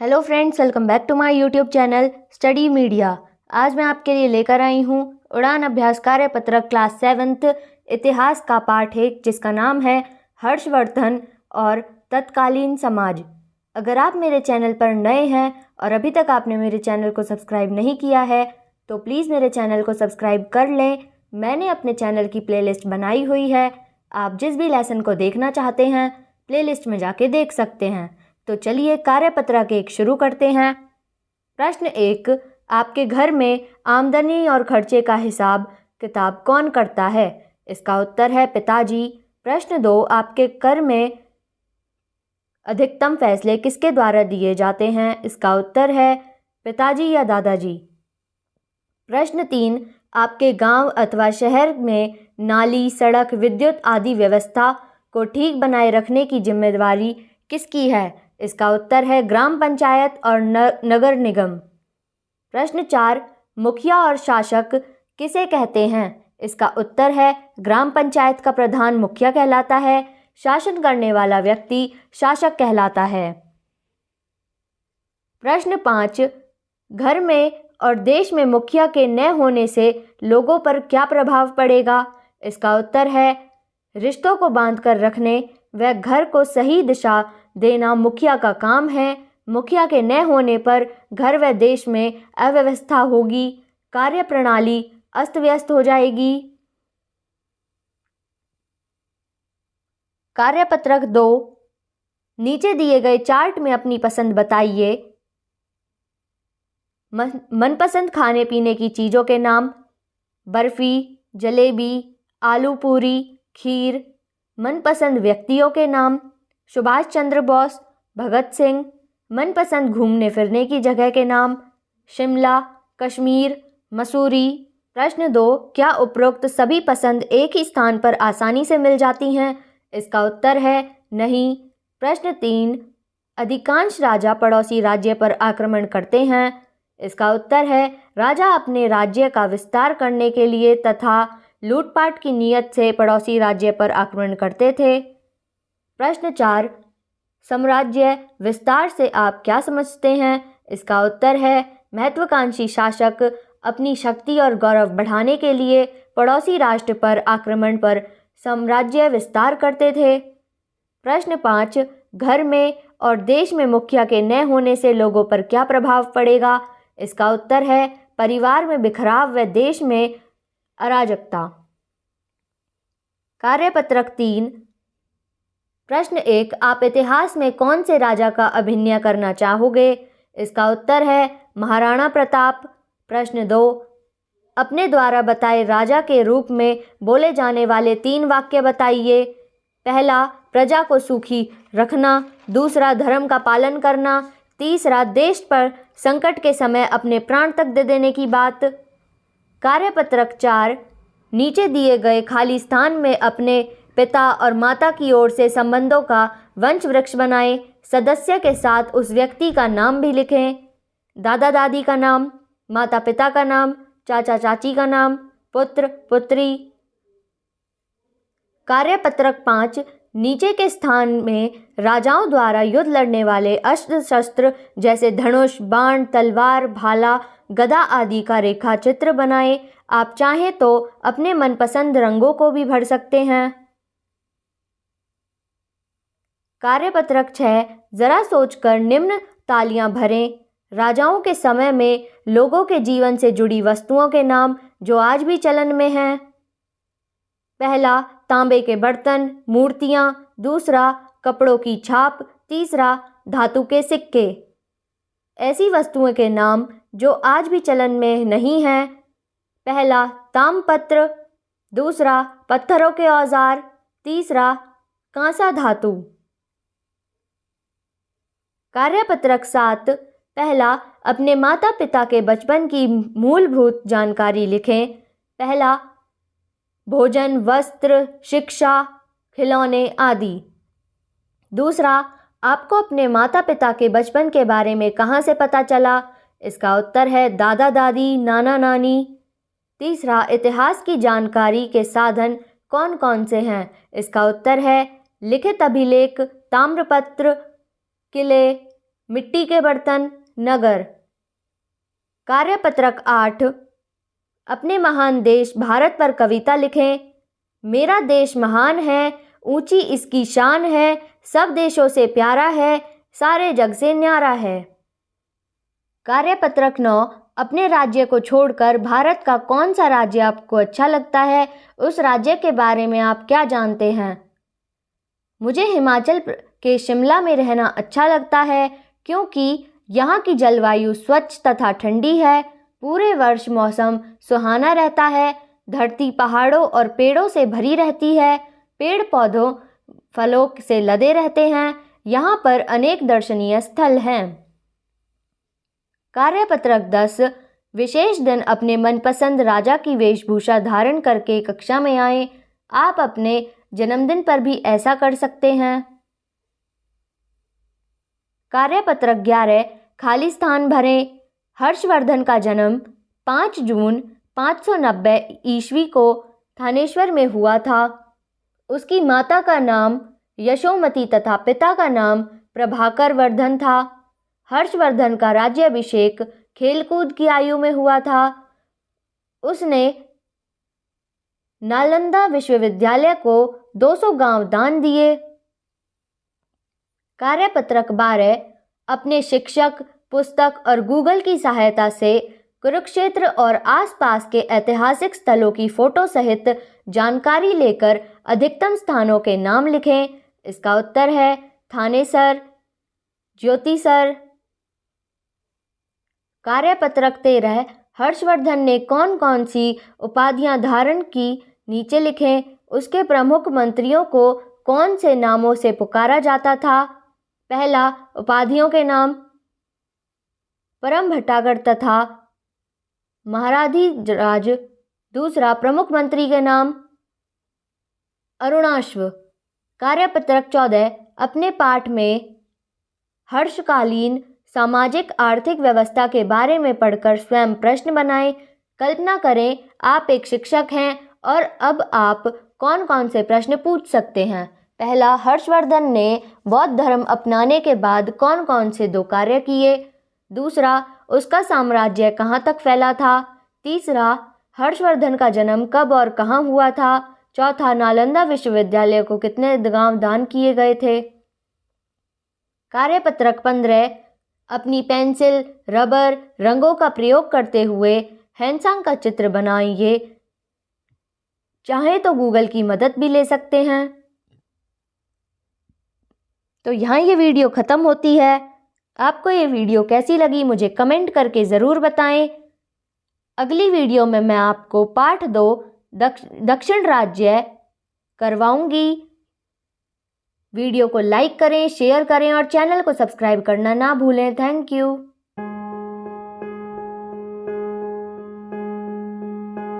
Hello friends, welcome back to my YouTube channel study media. आज मैं आपके लिए लेकर आई हूँ उड़ान अभ्यास कार्यपत्रक क्लास 7th इतिहास का पाठ 1, जिसका नाम है हर्षवर्धन और तत्कालीन समाज। अगर आप मेरे चैनल पर नए हैं और अभी तक आपने मेरे चैनल को सब्सक्राइब नहीं किया है तो प्लीज़ मेरे चैनल को सब्सक्राइब कर लें। मैंने अपने चैनल की प्लेलिस्ट बनाई हुई है, आप जिस भी लेसन को देखना चाहते हैं प्लेलिस्ट में जाके देख सकते हैं। तो चलिए कार्यपत्रक 1 शुरू करते हैं। प्रश्न 1, आपके घर में आमदनी और खर्चे का हिसाब किताब कौन करता है? इसका उत्तर है पिताजी। प्रश्न 2, आपके कर में अधिकतम फैसले किसके द्वारा दिए जाते हैं? इसका उत्तर है पिताजी या दादाजी। प्रश्न 3, आपके गांव अथवा शहर में नाली, सड़क, विद्युत आदि व्यवस्था को ठीक बनाए रखने की जिम्मेदारी किसकी है? इसका उत्तर है ग्राम पंचायत और नगर निगम। प्रश्न 4, मुखिया और शासक किसे कहते हैं? इसका उत्तर है ग्राम पंचायत का प्रधान मुखिया कहलाता है, शासन करने वाला व्यक्ति शासक कहलाता है। प्रश्न 5, घर में और देश में मुखिया के न होने से लोगों पर क्या प्रभाव पड़ेगा? इसका उत्तर है रिश्तों को बांध कर रखने व घर को सही दिशा देना मुखिया का काम है। मुखिया के न होने पर घर व देश में अव्यवस्था होगी, कार्य प्रणाली अस्त व्यस्त हो जाएगी। कार्यपत्रक 2, नीचे दिए गए चार्ट में अपनी पसंद बताइए। मनपसंद खाने पीने की चीज़ों के नाम: बर्फी, जलेबी, आलू पूरी, खीर। मनपसंद व्यक्तियों के नाम: सुभाष चंद्र बोस, भगत सिंह। मनपसंद घूमने फिरने की जगह के नाम: शिमला, कश्मीर, मसूरी। प्रश्न 2, क्या उपरोक्त सभी पसंद एक ही स्थान पर आसानी से मिल जाती हैं? इसका उत्तर है नहीं। प्रश्न 3, अधिकांश राजा पड़ोसी राज्य पर आक्रमण करते हैं। इसका उत्तर है राजा अपने राज्य का विस्तार करने के लिए तथा लूटपाट की नीयत से पड़ोसी राज्य पर आक्रमण करते थे। प्रश्न 4, साम्राज्य विस्तार से आप क्या समझते हैं? इसका उत्तर है महत्वाकांक्षी शासक अपनी शक्ति और गौरव बढ़ाने के लिए पड़ोसी राष्ट्र पर आक्रमण पर साम्राज्य विस्तार करते थे। प्रश्न 5, घर में और देश में मुखिया के न होने से लोगों पर क्या प्रभाव पड़ेगा? इसका उत्तर है परिवार में बिखराव व देश में अराजकता। कार्यपत्रक 3, प्रश्न 1, आप इतिहास में कौन से राजा का अभिनय करना चाहोगे? इसका उत्तर है महाराणा प्रताप। प्रश्न 2, अपने द्वारा बताए राजा के रूप में बोले जाने वाले 3 वाक्य बताइए। पहला, प्रजा को सुखी रखना। दूसरा, धर्म का पालन करना। तीसरा, देश पर संकट के समय अपने प्राण तक दे देने की बात। कार्यपत्रक 4, नीचे दिए गए खाली स्थान में अपने पिता और माता की ओर से संबंधों का वंश वृक्ष बनाएं। सदस्य के साथ उस व्यक्ति का नाम भी लिखें। दादा दादी का नाम, माता पिता का नाम, चाचा चाची का नाम, पुत्र पुत्री। कार्यपत्रक 5, नीचे के स्थान में राजाओं द्वारा युद्ध लड़ने वाले अस्त्र शस्त्र जैसे धनुष, बाण, तलवार, भाला, गदा आदि का रेखा चित्र बनाएं। आप चाहें तो अपने मनपसंद रंगों को भी भर सकते हैं। कार्यपत्रक 6, जरा सोचकर निम्न तालियां भरें। राजाओं के समय में लोगों के जीवन से जुड़ी वस्तुओं के नाम जो आज भी चलन में हैं। पहला, तांबे के बर्तन, मूर्तियां। दूसरा, कपड़ों की छाप। तीसरा, धातु के सिक्के। ऐसी वस्तुओं के नाम जो आज भी चलन में नहीं हैं। पहला, ताम्रपत्र। दूसरा, पत्थरों के औजार। तीसरा, कांसा धातु। कार्यपत्रक 7, पहला, अपने माता पिता के बचपन की मूलभूत जानकारी लिखें। पहला, भोजन, वस्त्र, शिक्षा, खिलौने आदि। दूसरा, आपको अपने माता पिता के बचपन के बारे में कहाँ से पता चला? इसका उत्तर है दादा दादी, नाना नानी। तीसरा, इतिहास की जानकारी के साधन कौन कौन से हैं? इसका उत्तर है लिखित अभिलेख, ताम्रपत्र, किले, मिट्टी के बर्तन, नगर। कार्यपत्रक 8, अपने महान देश भारत पर कविता लिखें। मेरा देश महान है, ऊंची इसकी शान है, सब देशों से प्यारा है, सारे जग से न्यारा है। कार्यपत्रक 9, अपने राज्य को छोड़कर भारत का कौन सा राज्य आपको अच्छा लगता है, उस राज्य के बारे में आप क्या जानते हैं? मुझे हिमाचल के शिमला में रहना अच्छा लगता है क्योंकि यहाँ की जलवायु स्वच्छ तथा ठंडी है। पूरे वर्ष मौसम सुहाना रहता है। धरती पहाड़ों और पेड़ों से भरी रहती है। पेड़ पौधों फलों से लदे रहते हैं। यहाँ पर अनेक दर्शनीय स्थल हैं। कार्यपत्रक 10, विशेष दिन अपने मनपसंद राजा की वेशभूषा धारण करके कक्षा में आएं। आप अपने जन्मदिन पर भी ऐसा कर सकते हैं। कार्यपत्रक 11, खाली स्थान भरें। हर्षवर्धन का जन्म 5 जून 590 ईस्वी को थानेश्वर में हुआ था। उसकी माता का नाम यशोमती तथा पिता का नाम प्रभाकर वर्धन था। हर्षवर्धन का राज्याभिषेक खेलकूद की आयु में हुआ था। उसने नालंदा विश्वविद्यालय को 200 गांव दान दिए। कार्यपत्रक 12, अपने शिक्षक, पुस्तक और गूगल की सहायता से कुरुक्षेत्र और आसपास के ऐतिहासिक स्थलों की फोटो सहित जानकारी लेकर अधिकतम स्थानों के नाम लिखें। इसका उत्तर है थानेसर, ज्योतिसर। कार्यपत्रक 13, हर्षवर्धन ने कौन कौन सी उपाधियां धारण की, नीचे लिखें। उसके प्रमुख मंत्रियों को कौन से नामों से पुकारा जाता था? पहला, उपाधियों के नाम परम भट्टागर तथा महाराधिराज। दूसरा, प्रमुख मंत्री के नाम अरुणाश्व। कार्यपत्रक 14, अपने पाठ में हर्षकालीन सामाजिक आर्थिक व्यवस्था के बारे में पढ़कर स्वयं प्रश्न बनाएं। कल्पना करें आप एक शिक्षक हैं और अब आप कौन कौन से प्रश्न पूछ सकते हैं। पहला, हर्षवर्धन ने बौद्ध धर्म अपनाने के बाद कौन कौन से 2 कार्य किए। दूसरा, उसका साम्राज्य कहाँ तक फैला था। तीसरा, हर्षवर्धन का जन्म कब और कहाँ हुआ था। चौथा, नालंदा विश्वविद्यालय को कितने गांव दान किए गए थे। कार्यपत्रक 15, अपनी पेंसिल, रबर, रंगों का प्रयोग करते हुए हैंडसम का चित्र बनाइए। चाहे तो गूगल की मदद भी ले सकते हैं। तो यहाँ ये वीडियो ख़त्म होती है। आपको ये वीडियो कैसी लगी मुझे कमेंट करके ज़रूर बताएं। अगली वीडियो में मैं आपको पाठ 2 दक्षिण राज्य करवाऊंगी। वीडियो को लाइक करें, शेयर करें और चैनल को सब्सक्राइब करना ना भूलें। Thank you.